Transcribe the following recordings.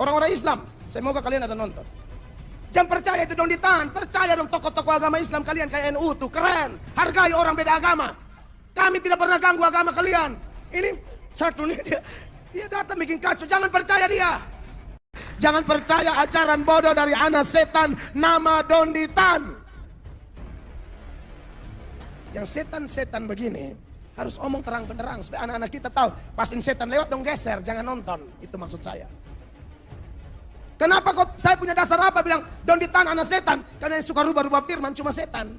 Orang-orang Islam, semoga kalian ada nonton. Jangan percaya itu dong ditahan, percaya dong tokoh-tokoh agama Islam kalian kayak NU tuh keren. Hargai orang beda agama. Kami tidak pernah ganggu agama kalian. Ini satu nih dia datang bikin kacau, jangan percaya dia. Jangan percaya ajaran bodoh dari anak setan nama Donditan. Yang setan-setan begini harus omong terang benderang supaya anak-anak kita tahu. Pasin setan lewat dong geser, jangan nonton. Itu maksud saya. Kenapa kok saya punya dasar apa bilang Donditan anak setan? Karena yang suka rubah-rubah firman cuma setan.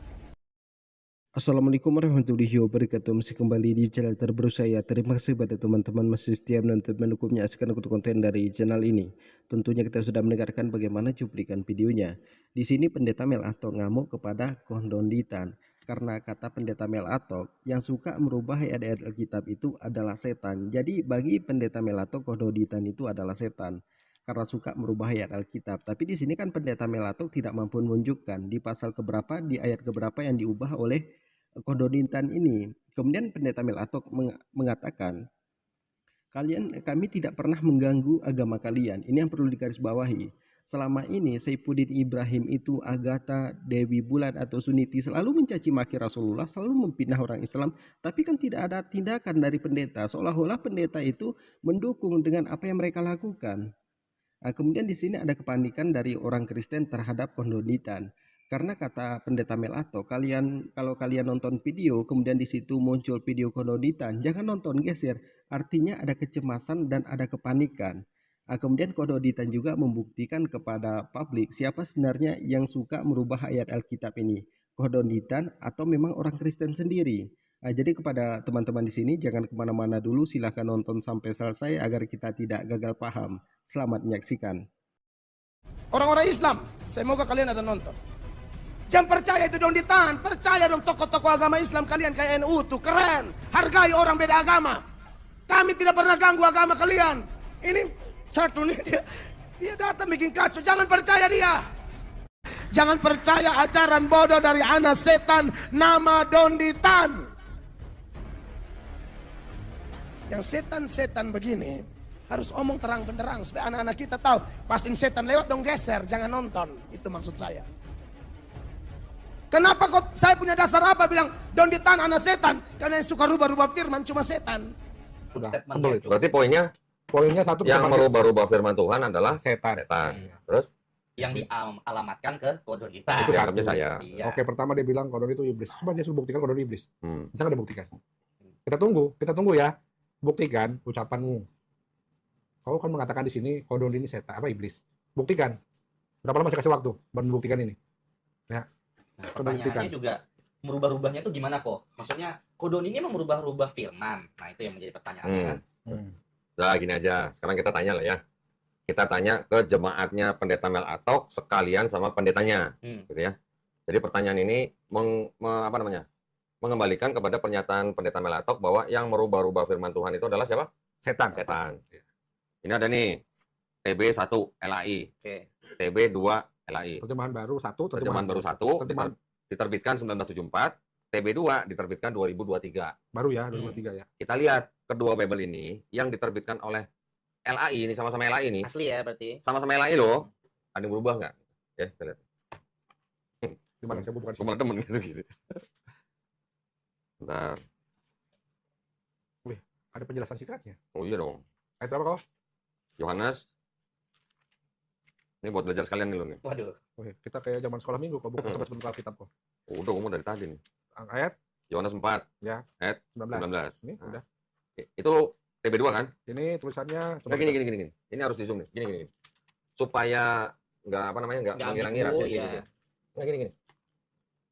Assalamualaikum warahmatullahi wabarakatuh. Masih kembali di channel terbaru saya. Terima kasih pada teman-teman masih setia menonton, mendukung, menyaksikan konten dari channel ini. Tentunya kita sudah mendengarkan bagaimana cuplikan videonya. Di sini pendeta Mel Atok ngamuk kepada Donditan karena kata pendeta Mel Atok yang suka merubah ayat-ayat Alkitab itu adalah setan. Jadi bagi pendeta Mel Atok Donditan itu adalah setan karena suka merubah ayat Alkitab. Tapi di sini kan pendeta Mel Atok tidak mampu menunjukkan di pasal keberapa, di ayat keberapa yang diubah oleh Donditan ini. Kemudian pendeta Mel Atok mengatakan, kami tidak pernah mengganggu agama kalian. Ini yang perlu digarisbawahi. Selama ini Saifuddin Ibrahim itu, Agatha, Dewi Bulan atau Suniti selalu mencaci maki Rasulullah, selalu memfitnah orang Islam, tapi kan tidak ada tindakan dari pendeta, seolah-olah pendeta itu mendukung dengan apa yang mereka lakukan. Nah, kemudian di sini ada kepanikan dari orang Kristen terhadap Donditan. Karena kata pendeta Mel Atok, kalau kalian nonton video kemudian di situ muncul video Donditan, jangan nonton, geser. Artinya ada kecemasan dan ada kepanikan. Nah, kemudian Donditan juga membuktikan kepada publik siapa sebenarnya yang suka merubah ayat Alkitab ini, Donditan atau memang orang Kristen sendiri. Nah, jadi kepada teman-teman di sini jangan kemana-mana dulu, silahkan nonton sampai selesai agar kita tidak gagal paham. Selamat menyaksikan. Orang-orang Islam, semoga kalian ada nonton. Jangan percaya itu dong ditahan, percaya dong tokoh-tokoh agama Islam kalian kayak NU tuh keren. Hargai orang beda agama. Kami tidak pernah ganggu agama kalian. Ini satu nih dia datang bikin kacau, jangan percaya dia. Jangan percaya ajaran bodoh dari anak setan nama Donditan. Yang setan-setan begini harus omong terang benderang supaya anak-anak kita tahu. Pasin setan lewat dong geser, jangan nonton. Itu maksud saya. Kenapa kok saya punya dasar apa bilang Donditan anak setan? Karena yang suka rubah-rubah firman cuma setan. Udah, betul itu. Berarti poinnya satu, yang merubah-rubah firman Tuhan adalah setan. Terus yang dialamatkan ke Donditan. Itu caranya saya. Iya. Oke, pertama dia bilang Kodon itu iblis. Coba dia suruh buktikan Kodon iblis. Bisa nggak dibuktikan? Kita tunggu ya. Buktikan ucapanmu. Kau kan mengatakan di sini Kodon ini setan, apa iblis. Buktikan. Berapa lama saya kasih waktu buat membuktikan ini? Ya. Nah, pertanyaannya juga merubah-rubahnya itu gimana kok? Maksudnya Kodon ini memang merubah-rubah firman. Nah, itu yang menjadi pertanyaannya kan. Nah, gini aja. Sekarang kita tanya lah ya. Kita tanya ke jemaatnya pendeta Mel Atok sekalian sama pendetanya, gitu ya. Jadi pertanyaan ini mengembalikan kepada pernyataan pendeta Mel Atok bahwa yang merubah-rubah firman Tuhan itu adalah siapa? Setan. Ini ada nih TB1 LAI, TB2 LAI. Terjemahan baru 1, diterbitkan 1974, TB2 diterbitkan 2023. Baru ya, 2023 ya. Kita lihat kedua Bible ini yang diterbitkan oleh LAI ini, sama-sama LAI ini. Asli ya berarti. Sama-sama LAI loh. Ada yang berubah nggak? Ya, kita lihat. Gimana? Saya bukan Cuma temen gitu. Bentar. Wih, ada penjelasan singkatnya. Oh iya dong. Ayat berapa kau? Yohanes. Ini buat belajar sekalian nih lo nih. Waduh. Wih, kita kayak zaman sekolah minggu kok, bukan tempat Alkitab kok. Udah ngomong dari tadi nih. Ayat Yohanes 4. ya, Ayat 19. 19. Ini Nah, udah. itu TB2 kan? Ini tulisannya Nah, gini. Ini harus di zoom nih. Gini. Supaya nggak nggak mengira-ngira sih. Ya. Nah, gini.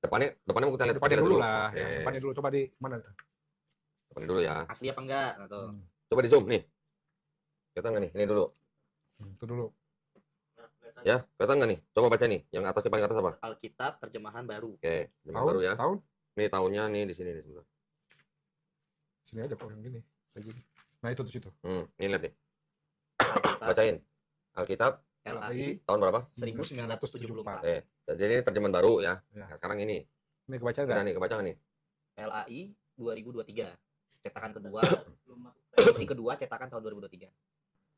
Depannya mau kita lihat depannya dulu dulu. lah. Oke. Ya, depannya dulu. Coba di mana? Depannya dulu ya. Asli apa enggak atau Coba di zoom nih. Kelihatan nggak nih? Ini dulu. Itu dulu. Ya, kelihatan nggak nih? Coba baca nih. Yang atas paling atas apa? Alkitab terjemahan baru. Oke, terjemahan Tahun, baru ya. tahun. Ini tahunnya nih di sini nih sebentar. Sini aja kok yang gini. Kayak gini. Nah, itu di situ. Ini lihat nih. Alkitab Bacain. Alkitab LAI tahun berapa? 1974. Jadi ini terjemahan baru ya. Ya. Nah, sekarang ini. Ini kebaca Udah enggak? nih, kebaca nggak nih? LAI 2023. Cetakan kedua, edisi kedua cetakan tahun 2023.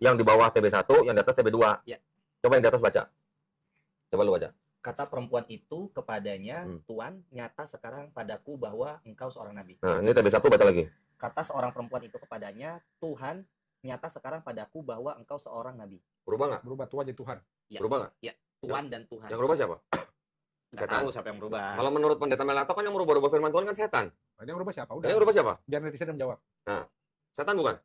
yang di bawah TB1, yang di atas TB2. Ya. Coba yang di atas baca. Coba lu baca. Kata perempuan itu kepadanya, Tuhan, nyata sekarang padaku bahwa engkau seorang nabi. Nah, ini TB1 baca lagi. Kata seorang perempuan itu kepadanya, Tuhan, nyata sekarang padaku bahwa engkau seorang nabi. Berubah nggak? Berubah, Tuhan jadi Tuhan. Ya. Berubah nggak? Ya, Tuhan dan Tuhan. Yang berubah siapa? Nggak tahu siapa yang berubah. Kalau menurut pendeta Melatok kan yang merubah-rubah firman Tuhan kan setan. Nah, yang berubah siapa? Yang Udah. berubah siapa? Biar netizen yang jawab. Setan bukan?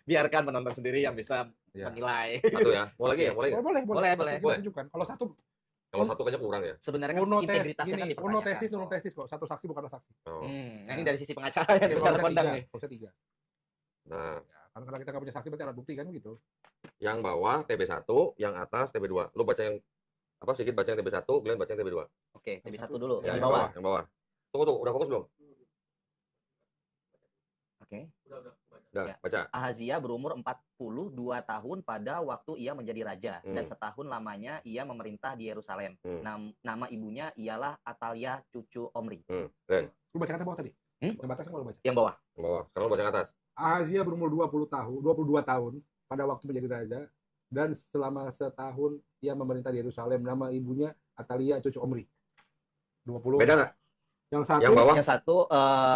Biarkan penonton sendiri yang bisa Ya. menilai. Satu ya. Mau lagi ya? Mau lagi ya? Boleh. Boleh. Kita tunjukkan. Kalau satu, Kalau satu kayaknya kurang ya. Sebenarnya kan uno integritasnya kan uno dipertanyakan. testis kok. Satu saksi bukanlah saksi. Oh. Nah, ini dari sisi pengacara yang bicara kondang nih. Harusnya 3. Nah, Ya, karena kita nggak punya saksi berarti alat bukti kan gitu. yang bawah TB1, yang atas TB2. Lu baca yang apa? Sedikit baca yang TB1, Glenn baca yang TB2. Oke, jadi satu dulu. Ya, Yang bawah. Yang bawah. Tunggu, udah fokus belum? Oke. Udah, Ya. baca. Ahazia berumur 42 tahun pada waktu ia menjadi raja, dan setahun lamanya ia memerintah di Yerusalem. Nama ibunya ialah Atalia cucu Omri. Glenn, Lu baca kata bawah tadi? Yang batas mau lu baca. Yang bawah. yang bawah. Sekarang lu baca yang atas. Ahazia berumur 22 tahun pada waktu menjadi raja, dan selama setahun ia memerintah di Yerusalem. Nama ibunya Atalia cucu Omri. 20. Beda nggak? Yang satu, Yang bawah? Yang satu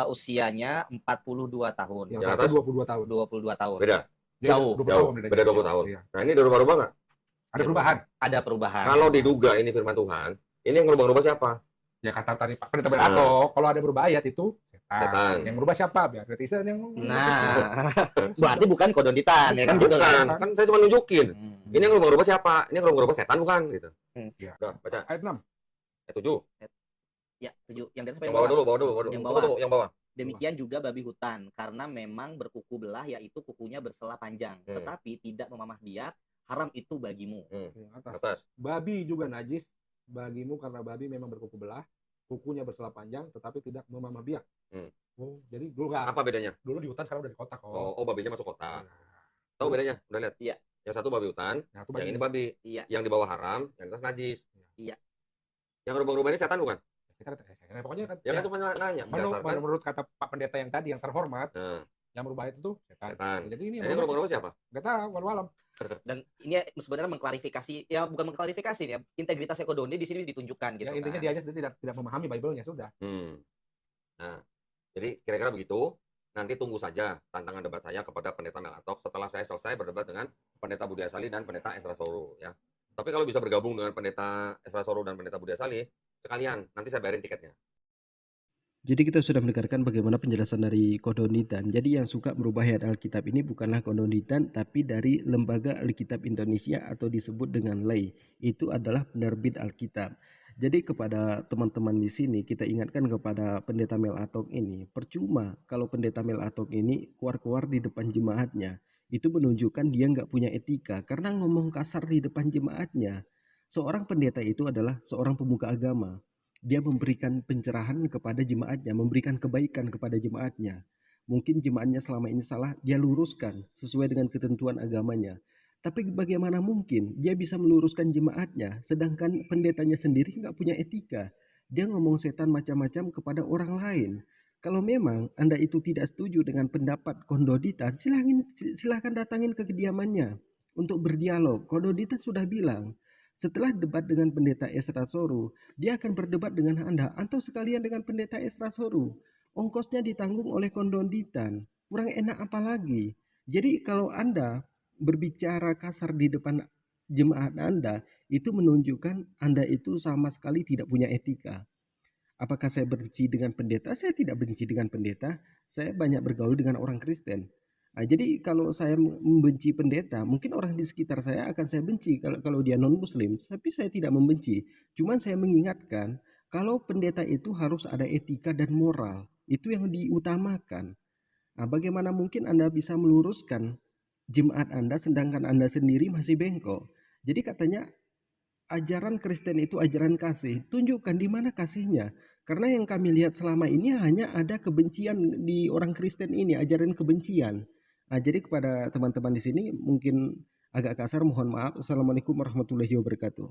usianya 42 tahun. yang Yang satu atas? 22 tahun. 22 tahun. Beda. Dia Jauh. 20 Jauh. tahun Beda 20 tahun. Iya. Nah, ini udah rubah-rubah nggak? Ada perubahan. Ada perubahan. Kalau diduga ini firman Tuhan, ini yang ngerubah-rubah siapa? Ya kata tadi Pak Pendeta Belato, kalau ada yang berubah ayat itu Setan. Yang berubah siapa? Biar netizen yang Nah, berarti bukan kodonitan ya kan gitu Bukan, kan. kan saya cuma nunjukin. Ini yang ngerubah-rubah siapa? Ini yang ngerubah-rubah setan bukan gitu. Iya. Udah, baca. Ayat 6. Ayat 7. Ya, 7. Yang di atas apa Yang bawah dulu, bawah dulu. Yang Tunggu, bawah. tunggu, yang bawah. Demikian juga babi hutan, karena memang berkuku belah, yaitu kukunya bersela panjang, tetapi tidak memamah biak, haram itu bagimu. Yang atas. Atas. Babi juga najis bagimu karena babi memang berkuku belah, kukunya bersela panjang tetapi tidak memamah biak. Oh, jadi dulu nggak. Apa bedanya? Dulu di hutan, sekarang udah di kota kok. Oh, babinya masuk kota. Nah, Tahu bedanya? Udah lihat? Iya. Yang satu babi hutan, nah, itu yang babi. ini babi. Iya. Yang di bawah haram, yang di atas najis. Iya. Yang rubah-rubah ini setan bukan? Kita pokoknya kan. Ya kan cuma nanya. Berdasarkan. Menurut kata Pak Pendeta yang tadi yang terhormat, Nah, yang berubah itu setan. setan. Jadi ini Ini rubah-rubah siapa? nggak tahu, walau alam. Dan ini sebenarnya mengklarifikasi, ya bukan mengklarifikasi ya, integritas Ekodoni di sini ditunjukkan gitu. Ya, intinya kan. dia aja tidak memahami Bible-nya sudah. Nah, jadi kira-kira begitu. Nanti tunggu saja tantangan debat saya kepada Pendeta Melatok setelah saya selesai berdebat dengan Pendeta Budi Asali dan Pendeta Esra Soro ya. Tapi kalau bisa bergabung dengan Pendeta Esra Soro dan Pendeta Budi Asali, sekalian nanti saya bayarin tiketnya. Jadi kita sudah mendengarkan bagaimana penjelasan dari Kodonitan. Jadi yang suka merubah ayat Alkitab ini bukanlah Kodonitan, tapi dari Lembaga Alkitab Indonesia atau disebut dengan LEI. Itu adalah penerbit Alkitab. Jadi kepada teman-teman di sini kita ingatkan kepada Pendeta Melatok ini, percuma kalau Pendeta Melatok ini keluar-keluar di depan jemaatnya. Itu menunjukkan dia nggak punya etika karena ngomong kasar di depan jemaatnya. Seorang pendeta itu adalah seorang pemuka agama. Dia memberikan pencerahan kepada jemaatnya, memberikan kebaikan kepada jemaatnya. Mungkin jemaatnya selama ini salah, dia luruskan sesuai dengan ketentuan agamanya. Tapi bagaimana mungkin dia bisa meluruskan jemaatnya, sedangkan pendetanya sendiri nggak punya etika. Dia ngomong setan macam-macam kepada orang lain. Kalau memang Anda itu tidak setuju dengan pendapat Kodonitan, silahkan datangin ke kediamannya untuk berdialog. Kodonitan sudah bilang, setelah debat dengan Pendeta Esra Soro, dia akan berdebat dengan Anda atau sekalian dengan Pendeta Esra Soro. Ongkosnya ditanggung oleh Kodonitan. Kurang enak apa lagi? Jadi kalau Anda berbicara kasar di depan jemaat Anda, itu menunjukkan Anda itu sama sekali tidak punya etika. Apakah saya benci dengan pendeta? Saya tidak benci dengan pendeta. Saya banyak bergaul dengan orang Kristen. Nah, jadi kalau saya membenci pendeta, mungkin orang di sekitar saya akan saya benci kalau dia non-muslim. Tapi saya tidak membenci. Cuman saya mengingatkan kalau pendeta itu harus ada etika dan moral. Itu yang diutamakan. Nah, bagaimana mungkin Anda bisa meluruskan jemaat Anda sedangkan Anda sendiri masih bengkok? Jadi katanya ajaran Kristen itu ajaran kasih. Tunjukkan di mana kasihnya. Karena yang kami lihat selama ini hanya ada kebencian di orang Kristen ini, ajaran kebencian. Nah, jadi kepada teman-teman di sini mungkin agak kasar, mohon maaf. Assalamualaikum warahmatullahi wabarakatuh.